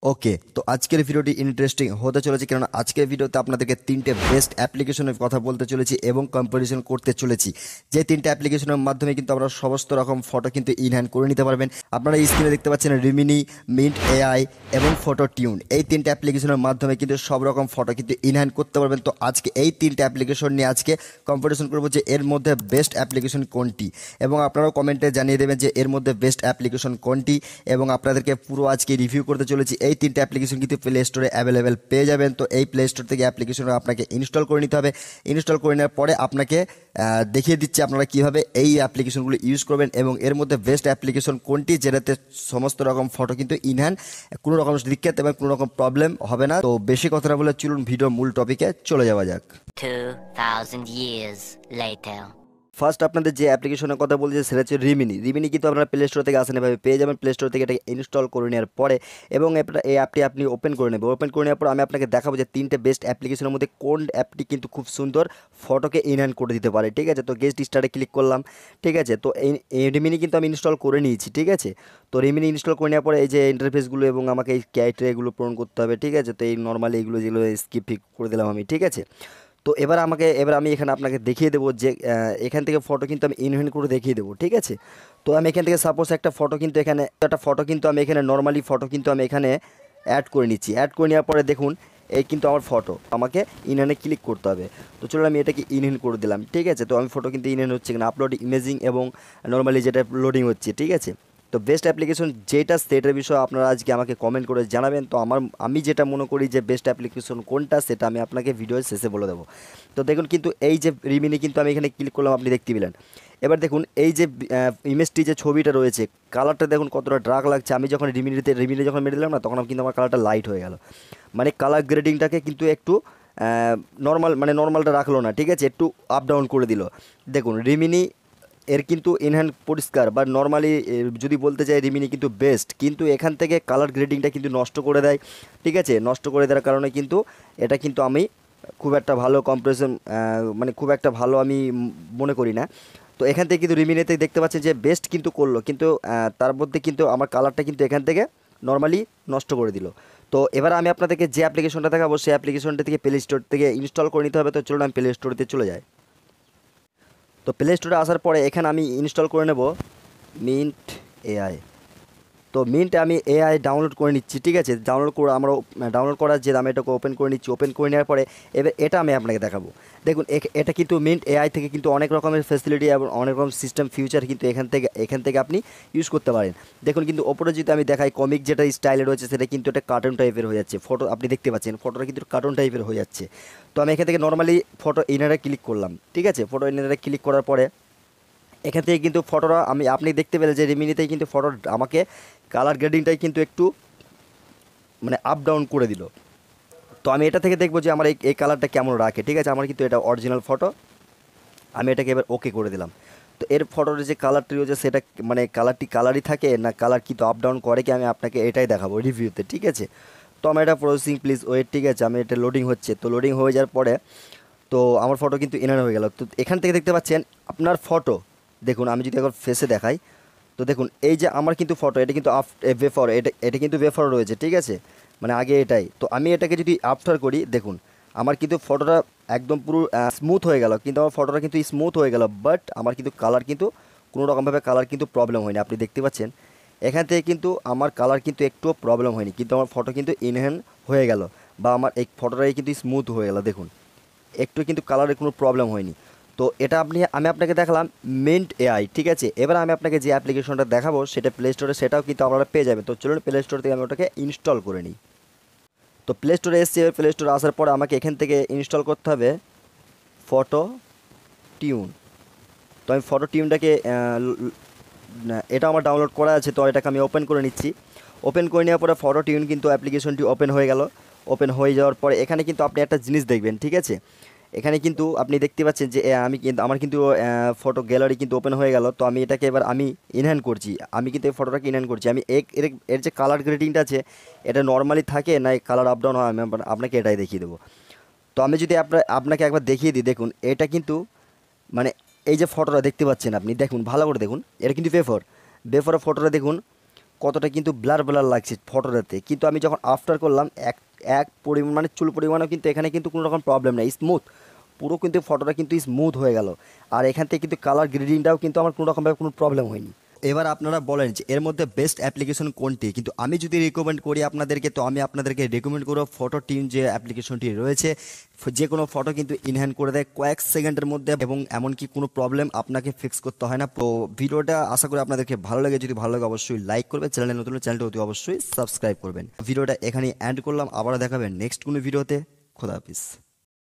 ওকে, তো আজকের ভিডিওটি ইন্টারেস্টিং হতে চলেছে, কারণ আজকের ভিডিওতে আপনাদেরকে তিনটে বেস্ট অ্যাপ্লিকেশনের কথা বলতে চলেছি এবং কম্পারিজন করতে চলেছি। যে তিনটে অ্যাপ্লিকেশনের মাধ্যমে কিন্তু আমরা সমস্ত রকম ফটো কিন্তু ইনহ্যান্ড করে নিতে পারবেন। আপনারা স্ক্রিনে দেখতে পাচ্ছেন রিমিনি, মিন্ট এআই এবং ফটোটিউন। এই তিনটে অ্যাপ্লিকেশনের মাধ্যমে কিন্তু সব রকম ফটো কিন্তু ইনহ্যান্ড করতে পারবেন। তো আজকে এই তিনটে অ্যাপ্লিকেশন নিয়ে আজকে কম্পারিজন করবো যে এর মধ্যে বেস্ট অ্যাপ্লিকেশন কোনটি, এবং আপনারাও কমেন্টে জানিয়ে দেবেন যে এর মধ্যে বেস্ট অ্যাপ্লিকেশন কোনটি। এবং আপনাদেরকে পুরো আজকে রিভিউ করতে চলেছি। এই তিনটে অ্যাপ্লিকেশন কিন্তু প্লে স্টোরে অ্যাভেলেবেল পেয়ে যাবেন। তো এই প্লে স্টোর থেকে অ্যাপ্লিকেশন আপনাকে ইনস্টল করে নিতে হবে। ইনস্টল করে নেওয়ার পরে আপনাকে দেখিয়ে দিচ্ছি আপনারা কীভাবে এই অ্যাপ্লিকেশনগুলো ইউজ করবেন এবং এর মধ্যে বেস্ট অ্যাপ্লিকেশন কোনটি, যেটাতে সমস্ত রকম ফটো কিন্তু ইনহ্যান্ড, কোনো রকম দিক্কত এবং কোনো রকম প্রবলেম হবে না। তো বেশি কথা না বলে চলুন ভিডিও মূল টপিকে চলে যাওয়া যাক। 2000 years later. ফার্স্ট আপনাদের যে অ্যাপ্লিকেশনের কথা বলছি সেটা হচ্ছে রিমিনি। রিমিনি কিন্তু আপনারা প্লে স্টোর থেকে আসেন, এভাবে পেয়ে যাবেন। প্লে স্টোর থেকে এটাকে ইনস্টল করে নেওয়ার পরে এবং এই অ্যাপটি আপনি ওপেন করে নেবেন। ওপেন করে নেওয়ার পর আমি আপনাকে দেখাবো যে তিনটে বেস্ট অ্যাপ্লিকেশনের মধ্যে কোন অ্যাপটি কিন্তু খুব সুন্দর ফটোকে ইনহ্যান্ড করে দিতে পারে। ঠিক আছে, তো গেস্ট স্টারে ক্লিক করলাম। ঠিক আছে, তো এই রিমিনি কিন্তু আমি ইনস্টল করে নিয়েছি। ঠিক আছে, তো রিমিনি ইনস্টল করে নেওয়ার পরে এই যে ইন্টারফেসগুলো এবং আমাকে এই ক্রাইটেরিয়াগুলো পূরণ করতে হবে। ঠিক আছে, তো এই নর্মালি এগুলো যেগুলো স্কিপ করে দিলাম আমি। ঠিক আছে, তো এবার আমি এখানে আপনাকে দেখিয়ে দেবো যে এখান থেকে ফটো কিন্তু আমি ইনহ্যান্ড করে দেখিয়ে দেবো। ঠিক আছে, তো আমি এখান থেকে সাপোজ একটা ফটো কিন্তু আমি এখানে নর্মালি ফটো কিন্তু আমি এখানে অ্যাড করে নিচ্ছি। অ্যাড করে নেওয়ার পরে দেখুন এই কিন্তু আমার ফটো, আমাকে ইনহ্যান্ডে ক্লিক করতে হবে। তো চলুন আমি এটাকে ইনহ্যান্ড করে দিলাম। ঠিক আছে, তো আমি ফটো কিন্তু ইনহ্যান্ড হচ্ছে কিনা আপলোড ইমেজিং এবং নর্মালি যেটা লোডিং হচ্ছে। ঠিক আছে, তো বেস্ট অ্যাপ্লিকেশন যেটা সেটার বিষয়ে আপনারা আজকে আমাকে কমেন্ট করে জানাবেন। তো আমি যেটা মনে করি যে বেস্ট অ্যাপ্লিকেশন কোনটা সেটা আমি আপনাকে ভিডিওর শেষে বলে দেবো। তো দেখুন কিন্তু এই যে রিমিনি কিন্তু আমি এখানে ক্লিক করলাম, আপনি দেখতে পেলেন। এবার দেখুন এই যে ইমেজটি যে ছবিটা রয়েছে, কালারটা দেখুন কতটা ডার্ক লাগছে। আমি যখন রিমিনি যখন মেরে দিলাম না, তখন কিন্তু আমার কালারটা লাইট হয়ে গেল। মানে কালার গ্রেডিংটাকে কিন্তু একটু নর্মালটা রাখলো না। ঠিক আছে, একটু আপ ডাউন করে দিল। দেখুন রিমিনি এর কিন্তু ইনহ্যান্ড পরিষ্কার বা নর্মালি যদি বলতে চাই রিমিনি কিন্তু বেস্ট, কিন্তু এখান থেকে কালার গ্রেডিংটা কিন্তু নষ্ট করে দেয়। ঠিক আছে, নষ্ট করে দেওয়ার কারণে কিন্তু এটা কিন্তু আমি খুব একটা ভালো কম্পারিজন খুব একটা ভালো আমি মনে করি না। তো এখান থেকে কিন্তু রিমিনিতে দেখতে পাচ্ছেন যে বেস্ট কিন্তু করলো, কিন্তু তার মধ্যে কিন্তু আমার কালারটা কিন্তু এখান থেকে নর্মালি নষ্ট করে দিল। তো এবার আমি আপনাদেরকে যে অ্যাপ্লিকেশনটা দেখাবো সেই অ্যাপ্লিকেশনটা থেকে প্লে স্টোর থেকে ইনস্টল করে নিতে হবে। তো চলুন আমি প্লে স্টোরেতে চলে যাই। তো প্লে স্টোরে আসার পরে এখানে আমি ইনস্টল করে নেব মিন্ট এআই। তো মিন্ট আমি এআই ডাউনলোড করে নিচ্ছি। ঠিক আছে, ডাউনলোড করার যে আমি এটাকে ওপেন করে নিচ্ছি। ওপেন করে নেওয়ার পরে এবার এটা আমি আপনাকে দেখাবো। দেখুন এটা কিন্তু মিন্ট এআই থেকে কিন্তু অনেক রকমের ফ্যাসিলিটি এবং অনেক রকম সিস্টেম ফিউচার কিন্তু এখান থেকে আপনি ইউজ করতে পারেন। দেখুন কিন্তু ওপরে যদি আমি দেখাই কমিক যেটা স্টাইলে রয়েছে সেটা কিন্তু একটা কার্টুন টাইপের হয়ে যাচ্ছে। ফটো আপনি দেখতে পাচ্ছেন ফটোটা কিন্তু কার্টুন টাইপের হয়ে যাচ্ছে। তো আমি এখান থেকে নর্মালি ফটো ইনারে ক্লিক করলাম। ঠিক আছে, ফটো ইনারে ক্লিক করার পরে এখান থেকে কিন্তু ফটোটা আপনি দেখতে পেলেন যে রিমিনিতেই কিন্তু ফটো আমাকে কালার গ্রেডিংটাই কিন্তু একটু আপ ডাউন করে দিল। তো আমি এটা থেকে দেখবো যে আমার এই কালারটা কেমন রাখে। ঠিক আছে, আমার কিন্তু এটা অরিজিনাল ফটো, আমি এটাকে এবার ওকে করে দিলাম। তো এর ফটোর যে কালারটি রয়েছে সেটা কালারই থাকে না কালার কিন্তু আপ ডাউন করে কি, আমি আপনাকে এটাই দেখাবো রিভিউতে। ঠিক আছে, তো আমার এটা প্রসেসিং প্লিজ ওয়েট। ঠিক আছে, আমি এটা লোডিং হচ্ছে। তো লোডিং হয়ে যাওয়ার পরে তো আমার ফটো কিন্তু এনার হয়ে গেল। তো এখান থেকে দেখতে পাচ্ছেন আপনার ফটো, দেখুন আমি যদি একবার ফেসে দেখাই, তো দেখুন এই যে আমার কিন্তু ফটো এটা কিন্তু ওয়েফার, এটা কিন্তু ওয়েফার রয়েছে। ঠিক আছে, আগে এটাই। তো আমি এটাকে যদি আফটার করি, দেখুন আমার কিন্তু ফটোটা একদম পুরো স্মুথ হয়ে গেল, কিন্তু আমার ফটোটা কিন্তু স্মুথ হয়ে গেল, বাট আমার কিন্তু কালার কিন্তু কোনো রকমভাবে কালার কিন্তু প্রবলেম হয়নি। আপনি দেখতে পাচ্ছেন এখান থেকে কিন্তু আমার কালার কিন্তু একটুও প্রবলেম হয়নি, কিন্তু আমার ফটো কিন্তু ইনহ্যান্ড হয়ে গেল বা আমার এই ফটোটাই কিন্তু স্মুথ হয়ে গেল। দেখুন একটু কিন্তু কালারের কোনো প্রবলেম হয়নি। তো এটা আমি আপনাকে দেখালাম মিন্ট এআই। ঠিক আছে, এবার আমি আপনাকে যে অ্যাপ্লিকেশনটা দেখাবো সেটা প্লে স্টোরে, সেটাও কিন্তু আপনারা পেয়ে যাবেন। তো চলুন প্লে স্টোর থেকে আমি ওটাকে ইনস্টল করে নিই। তো প্লে স্টোরে এসেছি, প্লে স্টোরে আসার পরে আমাকে এখান থেকে ইনস্টল করতে হবে ফটোটিউন। তো আমি ফটোটিউনটাকে এটা আমার ডাউনলোড করা আছে, তো এটাকে আমি ওপেন করে নিচ্ছি। ওপেন করে নেওয়ার পরে ফটোটিউন কিন্তু অ্যাপ্লিকেশনটি ওপেন হয়ে গেল। ওপেন হয়ে যাওয়ার পরে এখানে কিন্তু আপনি একটা জিনিস দেখবেন। ঠিক আছে, এখানে কিন্তু আপনি দেখতে পাচ্ছেন যে আমার কিন্তু ফটো গ্যালারি কিন্তু ওপেন হয়ে গেল। তো আমি এটাকে এবার আমি ইনহ্যান্ড করছি, আমি কিন্তু এই ফটোটাকে ইনহ্যান্ড করছি। আমি এর যে কালার গ্রেডিংটা আছে এটা নর্মালি থাকে না কালার আপ ডাউন হয়, আমি আপনাকে এটাই দেখিয়ে দেবো। তো আমি যদি আপনাকে একবার দেখিয়ে দিই, দেখুন এটা কিন্তু মানে এই যে ফটোটা দেখতে পাচ্ছেন আপনি, দেখুন ভালো করে দেখুন, এটা কিন্তু বেফর ফটোটা দেখুন কতটা কিন্তু ব্লার ব্লার লাগছে ফটোটাতে, কিন্তু আমি যখন আফটার করলাম এক এক পরিমাণ মানে চুল পরিমাণও কিন্তু এখানে কিন্তু কোনো রকম প্রবলেম নেই, স্মুথ পুরো কিন্তু ফটোটা কিন্তু স্মুথ হয়ে গেল। আর এখান থেকে কিন্তু কালার গ্রেডিংটাও কিন্তু আমার কোনো রকমভাবে কোনো প্রবলেম হয়নি। এবার আপনারা বলেন যে এর মধ্যে বেস্ট অ্যাপ্লিকেশন কোনটি, কিন্তু আমি যদি রিকমেন্ড করি আপনাদেরকে, তো আমি আপনাদেরকে রিকমেন্ড করব ফটোটিউন যে অ্যাপ্লিকেশনটি রয়েছে। যে কোনো ফটো কিন্তু ইনহ্যান্ড করে দেয় কয়েক সেকেন্ডের মধ্যে, এবং এমনকি কোনো প্রবলেম আপনাকে ফিক্স করতে হয় না। তো ভিডিওটা আশা করি আপনাদেরকে ভালো লাগে, যদি ভালো লাগে অবশ্যই লাইক করবে, চ্যানেলে নতুন চ্যানেলটা অতি অবশ্যই সাবস্ক্রাইব করবেন। ভিডিওটা এখানেই এন্ড করলাম, আবার দেখাবেন নেক্সট কোনো ভিডিওতে। খোদা হাফিজ।